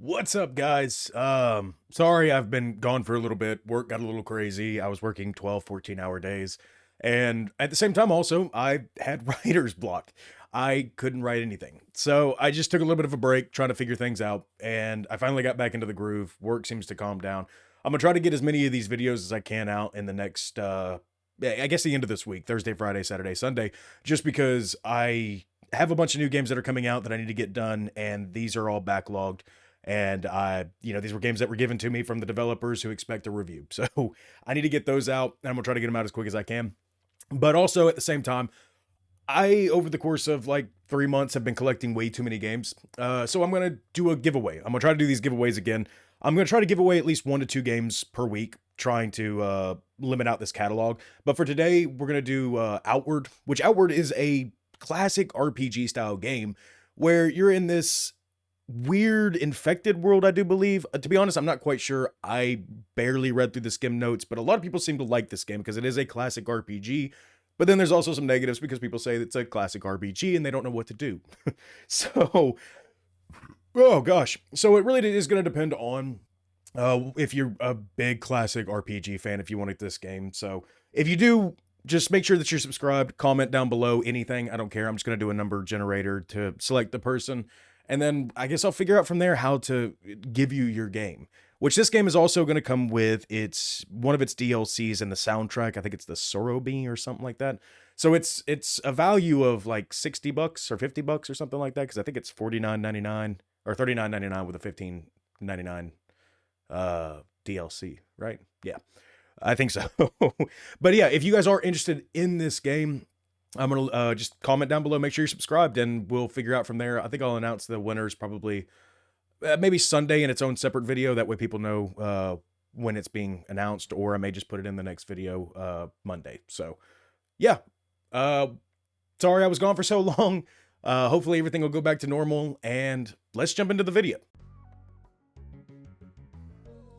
What's up, guys? Sorry I've been gone for a little bit. Work got a little crazy. I was working 12, 14-hour days. And at the same time, also, I had writer's block. I couldn't write anything. So I just took a little bit of a break trying to figure things out. And I finally got back into the groove. Work seems to calm down. I'm gonna try to get as many of these videos as I can out in the next, yeah, I guess the end of this week, Thursday, Friday, Saturday, Sunday, just because I have a bunch of new games that are coming out that I need to get done. And these are all backlogged. And these were games that were given to me from the developers who expect a review. So I need to get those out, and I'm gonna try to get them out as quick as I can. But also at the same time, I, over the course of like 3 months, have been collecting way too many games. So I'm gonna do a giveaway. I'm gonna try to do these giveaways again. I'm gonna try to give away at least 1 to 2 games per week, trying to limit out this catalog. But for today, we're gonna do Outward, which Outward is a classic RPG style game where you're in this weird infected world, I do believe. To be honest, I'm not quite sure. I barely read through the skim notes, but a lot of people seem to like this game because it is a classic RPG. But then there's also some negatives because people say it's a classic RPG and they don't know what to do. So, oh gosh. So it really is going to depend on if you're a big classic RPG fan, if you want this game. So if you do, just make sure that you're subscribed, comment down below anything. I don't care. I'm just going to do a number generator to select the person. And then I guess I'll figure out from there how to give you your game, which this game is also going to come with one of its DLCs and the soundtrack. I think it's the Sorobi or something like that. So it's a value of like $60 or $50 or something like that. Cause I think it's $49.99 or $39.99 with a $15.99 DLC, right? Yeah, I think so. But yeah, if you guys are interested in this game, I'm going to just comment down below, make sure you're subscribed, and we'll figure out from there. I think I'll announce the winners probably maybe Sunday in its own separate video. That way people know when it's being announced, or I may just put it in the next video Monday. So yeah, sorry I was gone for so long. Hopefully everything will go back to normal, and let's jump into the video.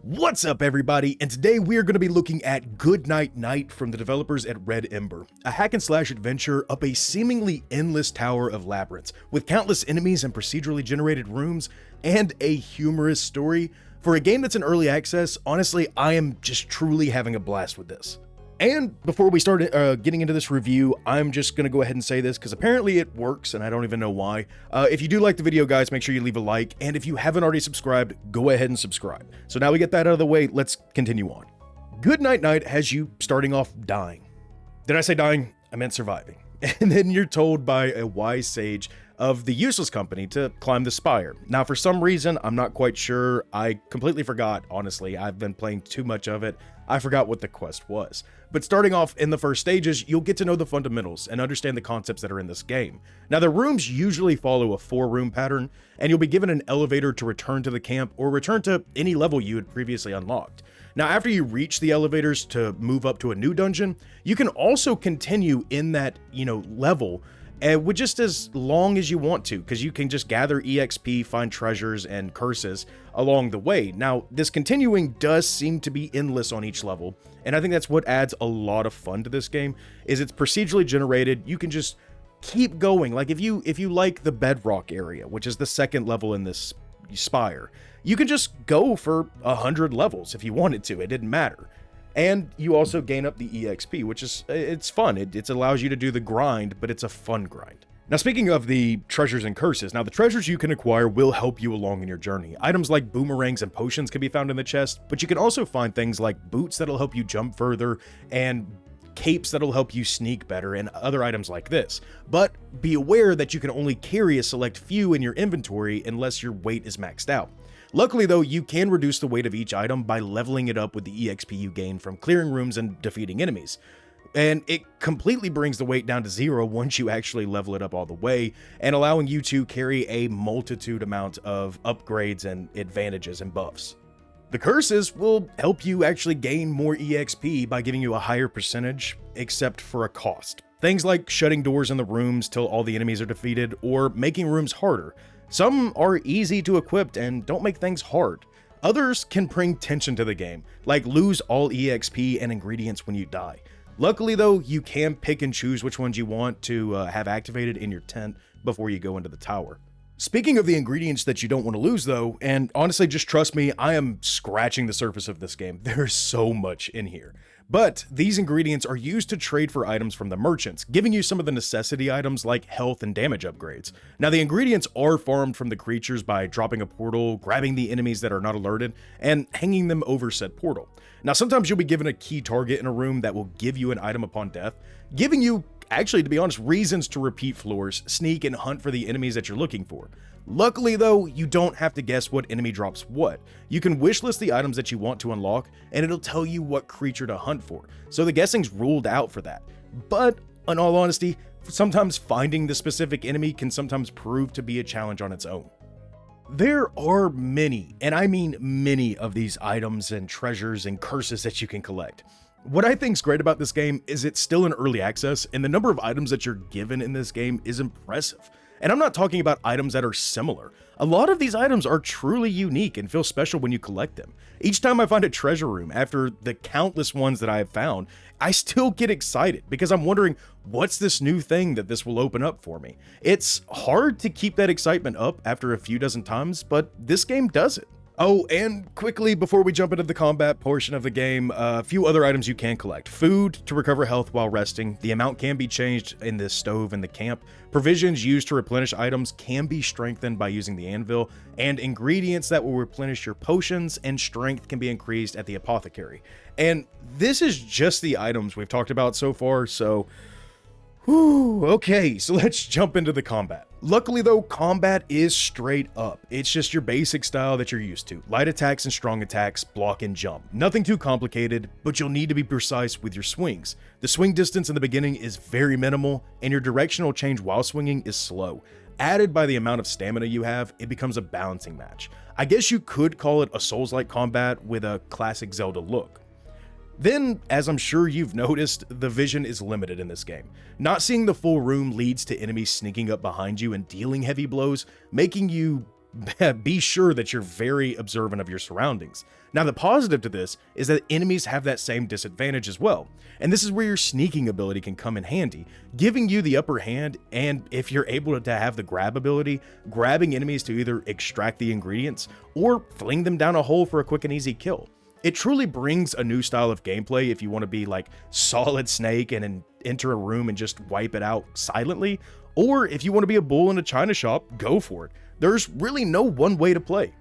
What's up, everybody, and today we are going to be looking at Good Night Night from the developers at Red Ember, a hack-and-slash adventure up a seemingly endless tower of labyrinths, with countless enemies and procedurally generated rooms, and a humorous story. For a game that's in early access, honestly, I am just truly having a blast with this. And before we start getting into this review, I'm just going to go ahead and say this because apparently it works and I don't even know why. If you do like the video, guys, make sure you leave a like. And if you haven't already subscribed, go ahead and subscribe. So now we get that out of the way, let's continue on. Good Night Night has you starting off dying. Did I say dying? I meant surviving. And then you're told by a wise sage of the useless company to climb the spire. Now, for some reason, I'm not quite sure. I completely forgot, honestly. I've been playing too much of it. I forgot what the quest was. But starting off in the first stages, you'll get to know the fundamentals and understand the concepts that are in this game. Now, the rooms usually follow a 4-room pattern, and you'll be given an elevator to return to the camp or return to any level you had previously unlocked. Now, after you reach the elevators to move up to a new dungeon, you can also continue in that, level with just as long as you want to, because you can just gather EXP, find treasures, and curses along the way. Now, this continuing does seem to be endless on each level, and I think that's what adds a lot of fun to this game, is it's procedurally generated. You can just keep going. Like if you like the bedrock area, which is the second level in this spire, you can just go for 100 levels if you wanted to. It didn't matter. And you also gain up the EXP, which is, it's fun. It allows you to do the grind, but it's a fun grind. Now, speaking of the treasures and curses, now the treasures you can acquire will help you along in your journey. Items like boomerangs and potions can be found in the chest, but you can also find things like boots that'll help you jump further, and capes that'll help you sneak better, and other items like this. But be aware that you can only carry a select few in your inventory unless your weight is maxed out. Luckily though, you can reduce the weight of each item by leveling it up with the EXP you gain from clearing rooms and defeating enemies. And it completely brings the weight down to 0 once you actually level it up all the way, and allowing you to carry a multitude amount of upgrades and advantages and buffs. The curses will help you actually gain more EXP by giving you a higher percentage, except for a cost. Things like shutting doors in the rooms till all the enemies are defeated, or making rooms harder. Some are easy to equip and don't make things hard. Others can bring tension to the game, like lose all EXP and ingredients when you die. Luckily though, you can pick and choose which ones you want to have activated in your tent before you go into the tower. Speaking of the ingredients that you don't want to lose though, and honestly just trust me, I am scratching the surface of this game. There's so much in here. But these ingredients are used to trade for items from the merchants, giving you some of the necessity items like health and damage upgrades. Now the ingredients are farmed from the creatures by dropping a portal, grabbing the enemies that are not alerted, and hanging them over said portal. Now sometimes you'll be given a key target in a room that will give you an item upon death, giving you, actually to be honest, reasons to repeat floors, sneak, and hunt for the enemies that you're looking for. Luckily though, you don't have to guess what enemy drops what. You can wishlist the items that you want to unlock, and it'll tell you what creature to hunt for, so the guessing's ruled out for that. But, in all honesty, sometimes finding the specific enemy can sometimes prove to be a challenge on its own. There are many, and I mean many, of these items and treasures and curses that you can collect. What I think's great about this game is it's still in early access, and the number of items that you're given in this game is impressive. And I'm not talking about items that are similar. A lot of these items are truly unique and feel special when you collect them. Each time I find a treasure room, after the countless ones that I have found, I still get excited because I'm wondering, what's this new thing that this will open up for me? It's hard to keep that excitement up after a few dozen times, but this game does it. Oh, and quickly, before we jump into the combat portion of the game, a few other items you can collect. Food to recover health while resting. The amount can be changed in the stove in the camp. Provisions used to replenish items can be strengthened by using the anvil. And ingredients that will replenish your potions and strength can be increased at the apothecary. And this is just the items we've talked about so far, so... Whew, okay, so let's jump into the combat. Luckily though, combat is straight up. It's just your basic style that you're used to. Light attacks and strong attacks, block and jump. Nothing too complicated, but you'll need to be precise with your swings. The swing distance in the beginning is very minimal, and your directional change while swinging is slow. Added by the amount of stamina you have, it becomes a balancing match. I guess you could call it a Souls-like combat with a classic Zelda look. Then, as I'm sure you've noticed, the vision is limited in this game. Not seeing the full room leads to enemies sneaking up behind you and dealing heavy blows, making you be sure that you're very observant of your surroundings. Now, the positive to this is that enemies have that same disadvantage as well, and this is where your sneaking ability can come in handy, giving you the upper hand, and if you're able to have the grab ability, grabbing enemies to either extract the ingredients or fling them down a hole for a quick and easy kill. It truly brings a new style of gameplay if you want to be like Solid Snake and enter a room and just wipe it out silently, or if you want to be a bull in a china shop, go for it. There's really no one way to play.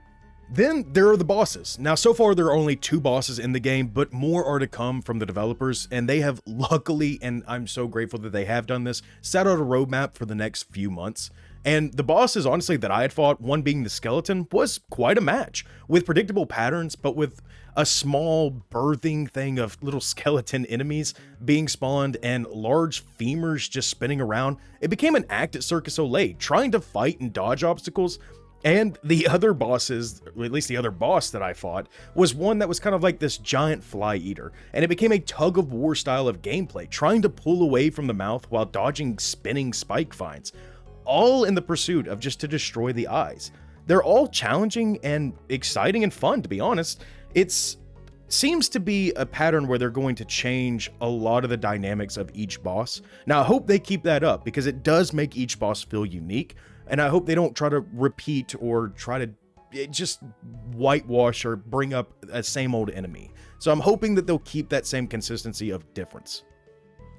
Then there are the bosses. Now so far there are only 2 bosses in the game, but more are to come from the developers, and they have luckily, and I'm so grateful that they have done this, set out a roadmap for the next few months. And the bosses, honestly, that I had fought, one being the skeleton, was quite a match, with predictable patterns, but with a small birthing thing of little skeleton enemies being spawned and large femurs just spinning around. It became an act at Circus Olay, trying to fight and dodge obstacles. And the other bosses, or at least the other boss that I fought, was one that was kind of like this giant fly eater, and it became a tug-of-war style of gameplay, trying to pull away from the mouth while dodging spinning spike vines, all in the pursuit of just to destroy the eyes. They're all challenging and exciting and fun, to be honest. It seems to be a pattern where they're going to change a lot of the dynamics of each boss. Now, I hope they keep that up because it does make each boss feel unique, and I hope they don't try to repeat or try to just whitewash or bring up a same old enemy. So I'm hoping that they'll keep that same consistency of difference.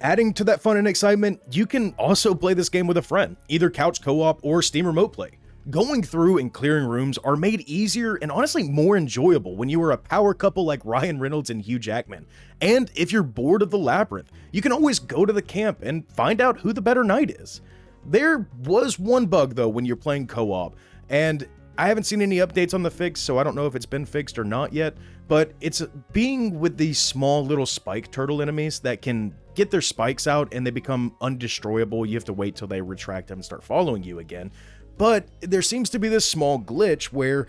Adding to that fun and excitement, you can also play this game with a friend, either couch co-op or Steam Remote Play. Going through and clearing rooms are made easier and honestly more enjoyable when you are a power couple like Ryan Reynolds and Hugh Jackman. And if you're bored of the labyrinth, you can always go to the camp and find out who the better knight is. There was one bug though when you're playing co-op, and I haven't seen any updates on the fix, so I don't know if it's been fixed or not yet, but it's being with these small little spike turtle enemies that can get their spikes out and they become undestroyable. You have to wait till they retract them and start following you again. But there seems to be this small glitch where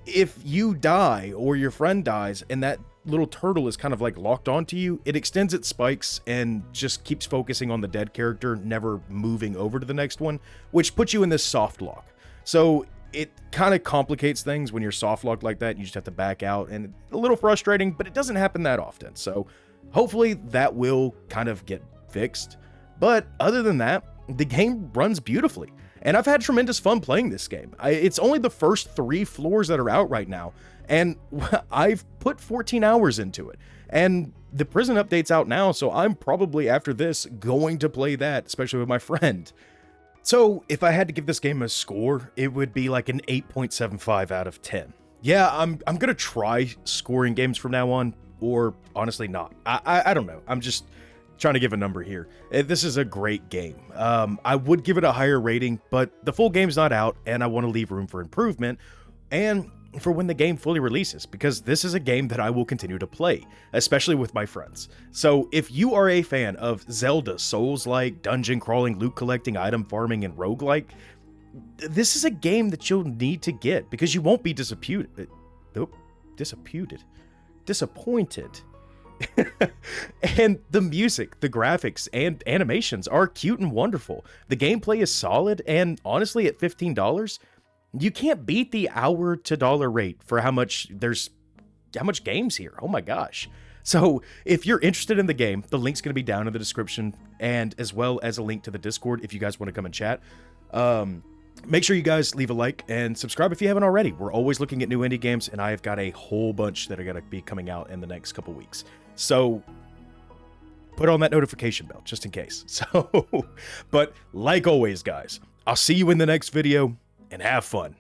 if you die or your friend dies and that little turtle is kind of like locked onto you, it extends its spikes and just keeps focusing on the dead character, never moving over to the next one, which puts you in this soft lock. So it kind of complicates things when you're soft locked like that. You just have to back out, and a little frustrating, but it doesn't happen that often. So hopefully that will kind of get fixed. But other than that, the game runs beautifully. and I've had tremendous fun playing this game. It's only the first 3 floors that are out right now, and I've put 14 hours into it. And the prison update's out now, so I'm probably, after this, going to play that, especially with my friend. So if I had to give this game a score, it would be like an 8.75 out of 10. Yeah, I'm gonna try scoring games from now on, or honestly not. I don't know. I'm just trying to give a number here. This is a great game. I would give it a higher rating, but the full game's not out, and I want to leave room for improvement, and for when the game fully releases, because this is a game that I will continue to play, especially with my friends. So if you are a fan of Zelda, Souls-like, dungeon crawling, loot collecting, item farming, and roguelike, this is a game that you'll need to get, because you won't be disappointed. And the music, the graphics, and animations are cute and wonderful. The gameplay is solid, and honestly, at $15, you can't beat the hour to dollar rate for how much games here. Oh my gosh. So if you're interested in the game, the link's going to be down in the description, and as well as a link to the Discord if you guys want to come and chat. Make sure you guys leave a like and subscribe if you haven't already. We're always looking at new indie games, and I've got a whole bunch that are going to be coming out in the next couple weeks. So put on that notification bell just in case. So, but like always, guys, I'll see you in the next video, and have fun.